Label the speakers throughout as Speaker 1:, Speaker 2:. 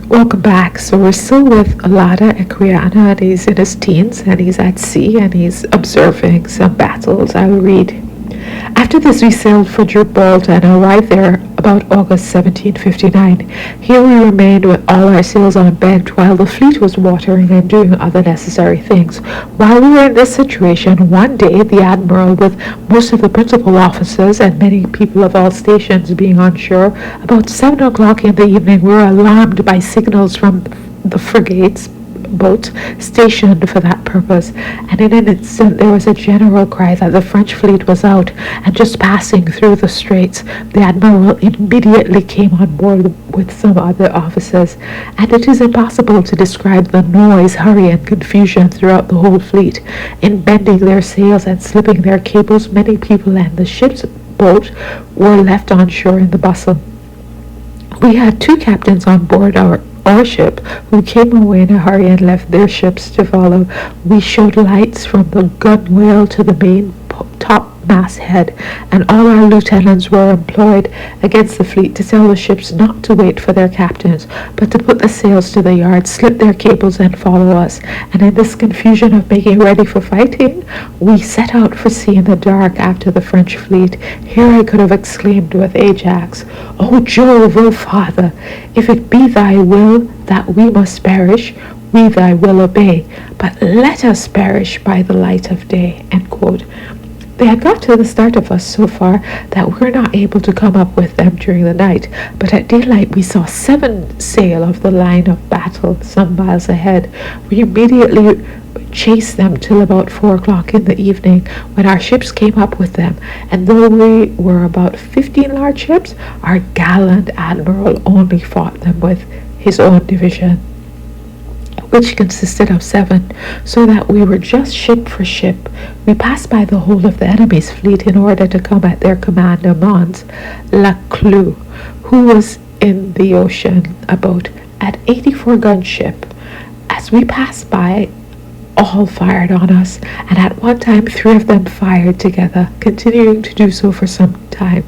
Speaker 1: Welcome back. So we're still with Olaudah Equiano, and he's in his teens, and he's at sea, and he's observing some battles. I'll read. After this, we sailed for Gibraltar and arrived there about August 1759. Here we remained with all our sails on bent while the fleet was watering and doing other necessary things. While we were in this situation, one day the admiral, with most of the principal officers and many people of all stations being on shore, about 7 o'clock in the evening, we were alarmed by signals from the frigates boats stationed for that purpose, and in an instant there was a general cry that the French fleet was out and just passing through the straits. The admiral immediately came on board with some other officers, and it is impossible to describe the noise, hurry, and confusion throughout the whole fleet. In bending their sails and slipping their cables, many people and the ship's boat were left on shore in the bustle. We had two captains on board our ship who came away in a hurry and left their ships to follow. We showed lights from the gunwale to the main top masthead, and all our lieutenants were employed against the fleet to tell the ships not to wait for their captains, but to put the sails to the yards, slip their cables, and follow us. And in this confusion of making ready for fighting, we set out for sea in the dark after the French fleet. Here I could have exclaimed with Ajax, "O Jove, O Father, if it be thy will that we must perish, we thy will obey, but let us perish by the light of day." End quote. They had got to the start of us so far that we were not able to come up with them during the night, but at daylight we saw 7 sail of the line of battle some miles ahead. We immediately chased them till about 4 o'clock in the evening, when our ships came up with them, and though we were about 15 large ships, our gallant admiral only fought them with his own division, which consisted of 7, so that we were just ship for ship. We passed by the whole of the enemy's fleet in order to come at their commander Mons Laclue, who was in the ocean, about at 84-gun ship. As we passed by, all fired on us, and at one time 3 of them fired together, continuing to do so for some time,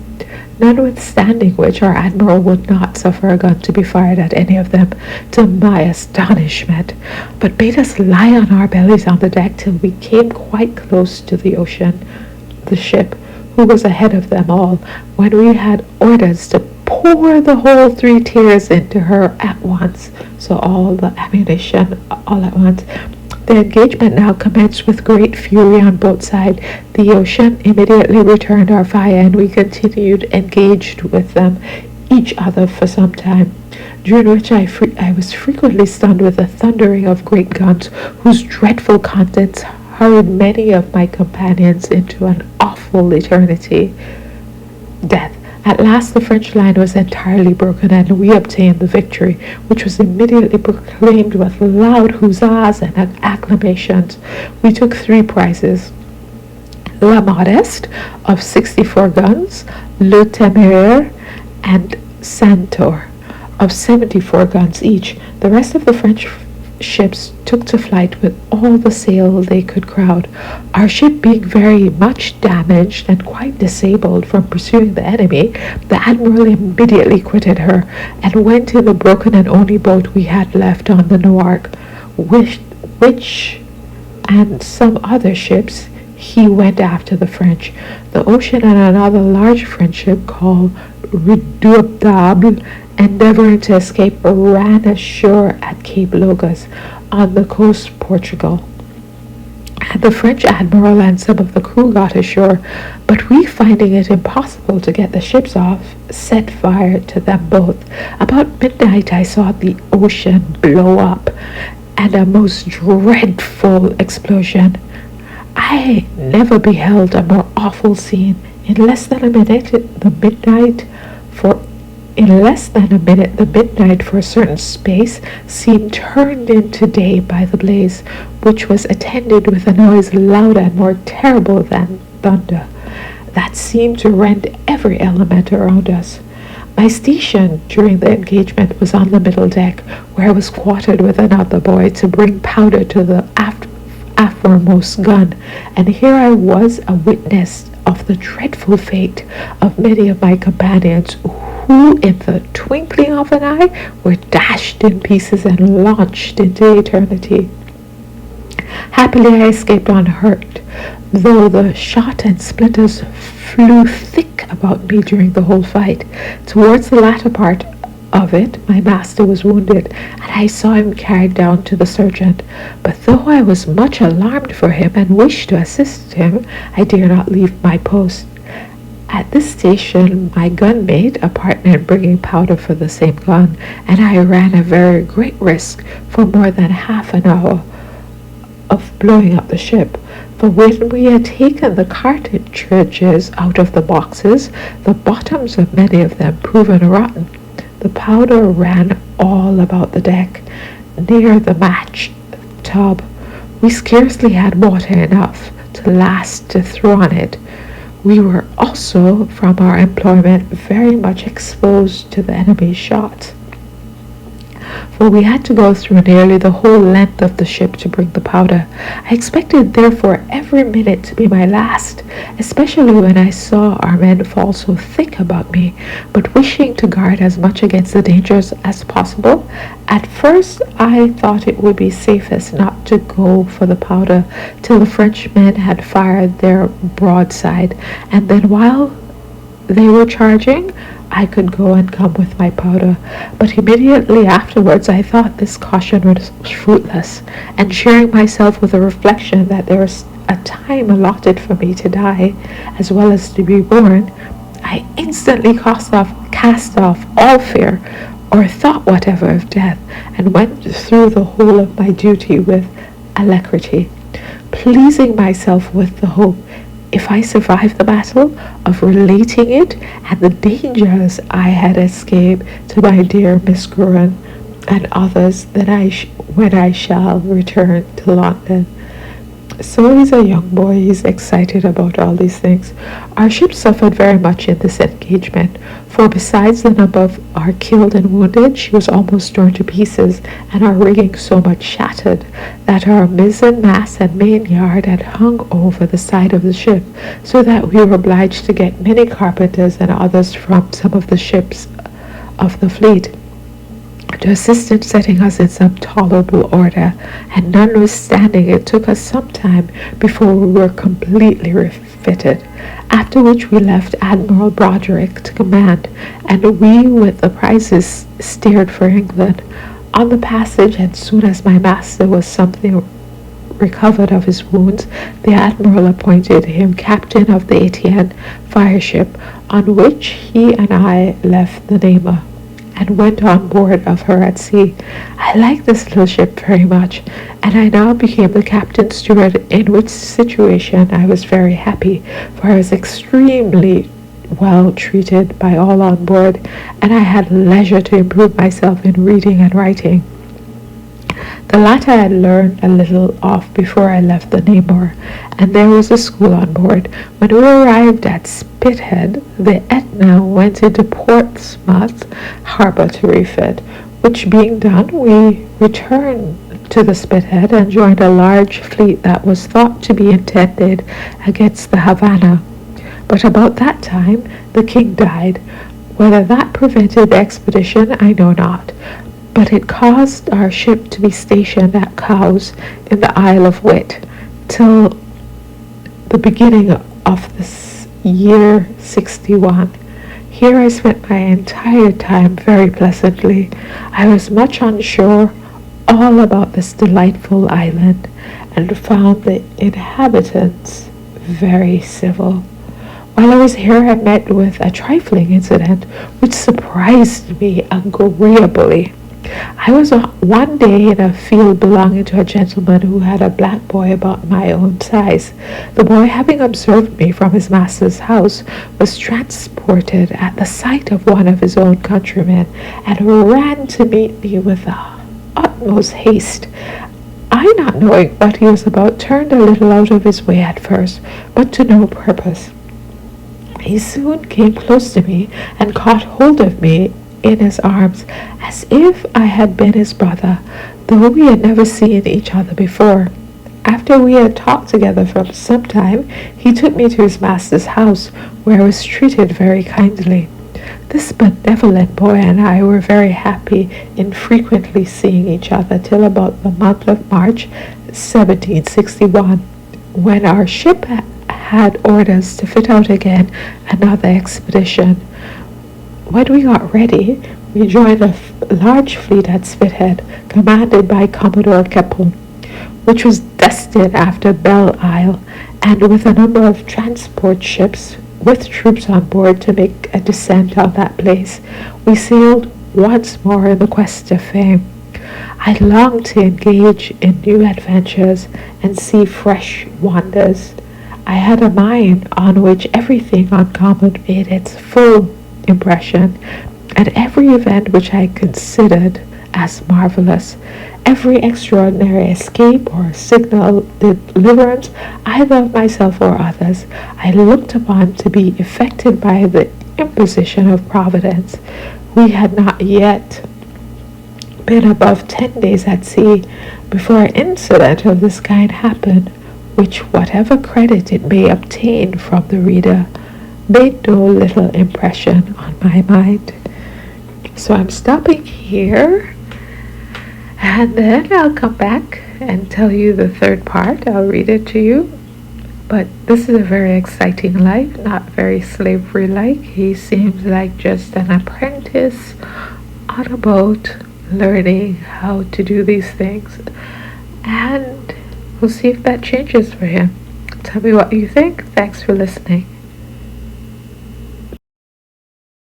Speaker 1: notwithstanding which our admiral would not suffer a gun to be fired at any of them, to my astonishment, but bade us lie on our bellies on the deck till we came quite close to the ocean, the ship, who was ahead of them all, when we had orders to pour the whole 3 tiers into her at once, so all the ammunition all at once. The engagement now commenced with great fury on both sides. The ocean immediately returned our fire, and we continued engaged with them, each other for some time, during which I was frequently stunned with the thundering of great guns, whose dreadful contents hurried many of my companions into an awful death. At last the French line was entirely broken, and we obtained the victory, which was immediately proclaimed with loud huzzas and acclamations. We took 3 prizes: La Modeste of 64 guns, Le Téméraire and Centaure of 74 guns each. The rest of the French ships took to flight with all the sail they could crowd. Our ship being very much damaged and quite disabled from pursuing the enemy, the admiral immediately quitted her and went in the broken and only boat we had left on the Noark, which and some other ships he went after the French. The Ocean and another large French ship called Redoutable, endeavoring to escape, ran ashore at Cape Logas on the coast of Portugal, and the French admiral and some of the crew got ashore, but we, finding it impossible to get the ships off, set fire to them both. About midnight I saw the Ocean blow up, and a most dreadful explosion. I never beheld a more awful scene. In less than a minute, the midnight for a certain space seemed turned into day by the blaze, which was attended with a noise louder and more terrible than thunder, that seemed to rend every element around us. My station during the engagement was on the middle deck, where I was quartered with another boy to bring powder to the aftermost gun, and here I was a witness of the dreadful fate of many of my companions who in the twinkling of an eye were dashed in pieces and launched into eternity. Happily I escaped unhurt, though the shot and splinters flew thick about me during the whole fight. Towards the latter part of it, my master was wounded, and I saw him carried down to the surgeon. But though I was much alarmed for him and wished to assist him, I dare not leave my post. At this station, my gunmate, a partner in bringing powder for the same gun, and I ran a very great risk for more than half an hour of blowing up the ship. For when we had taken the cartridges out of the boxes, the bottoms of many of them proven rotten. The powder ran all about the deck, near the match tub. We scarcely had water enough to last to throw on it. We were also, from our employment, very much exposed to the enemy's shot, for we had to go through nearly the whole length of the ship to bring the powder. I expected, therefore, every minute to be my last, especially when I saw our men fall so thick about me, but wishing to guard as much against the dangers as possible, at first I thought it would be safest not to go for the powder till the Frenchmen had fired their broadside, and then while they were charging, I could go and come with my powder. But immediately afterwards I thought this caution was fruitless, and cheering myself with the reflection that there was a time allotted for me to die as well as to be born, I instantly cast off all fear or thought whatever of death, and went through the whole of my duty with alacrity, pleasing myself with the hope, if I survived the battle, of relating it and the dangers I had escaped to my dear Miss Gruan and others when I shall return to London. So he's a young boy, he's excited about all these things. Our ship suffered very much in this engagement, for besides the number of our killed and wounded, she was almost torn to pieces, and our rigging so much shattered, that our mizzen mast and main yard had hung over the side of the ship, so that we were obliged to get many carpenters and others from some of the ships of the fleet to assist in setting us in some tolerable order, and notwithstanding it took us some time before we were completely refitted, after which we left Admiral Broderick to command, and we with the prizes steered for England. On the passage, and soon as my master was something recovered of his wounds, the Admiral appointed him captain of the Etienne fireship, on which he and I left the Nama, and went on board of her at sea. I liked this little ship very much, and I now became the captain's steward, in which situation I was very happy, for I was extremely well treated by all on board, and I had leisure to improve myself in reading and writing. The latter I had learned a little of before I left the Namur, and there was a school on board. When we arrived at Spithead, the Etna went into Portsmouth harbour to refit, which being done, we returned to the Spithead and joined a large fleet that was thought to be intended against the Havana. But about that time the king died. Whether that prevented the expedition, I know not, but it caused our ship to be stationed at Cowes in the Isle of Wight till the beginning of this year 61. Here I spent my entire time very pleasantly. I was much on shore all about this delightful island, and found the inhabitants very civil. While I was here, I met with a trifling incident which surprised me agreeably. I was one day in a field belonging to a gentleman who had a black boy about my own size. The boy, having observed me from his master's house, was transported at the sight of one of his own countrymen, and ran to meet me with the utmost haste. I, not knowing what he was about, turned a little out of his way at first, but to no purpose. He soon came close to me and caught hold of me in his arms, as if I had been his brother, though we had never seen each other before. After we had talked together for some time, he took me to his master's house, where I was treated very kindly. This benevolent boy and I were very happy in frequently seeing each other till about the month of March 1761, when our ship had orders to fit out again another expedition. When we got ready, we joined a large fleet at Spithead, commanded by Commodore Keppel, which was destined after Belle Isle, and with a number of transport ships with troops on board to make a descent on that place. We sailed once more in the quest of fame. I longed to engage in new adventures and see fresh wonders. I had a mind on which everything uncommon made its full impression, and every event which I considered as marvelous, every extraordinary escape or signal deliverance, either of myself or others, I looked upon to be effected by the imposition of Providence. We had not yet been above 10 days at sea before an incident of this kind happened, which, whatever credit it may obtain from the reader, made no little impression on my mind. So I'm stopping here, and then I'll come back and tell you the third part. I'll read it to you. But this is a very exciting life, not very slavery-like. He seems like just an apprentice on a boat, learning how to do these things. And we'll see if that changes for him. Tell me what you think. Thanks for listening.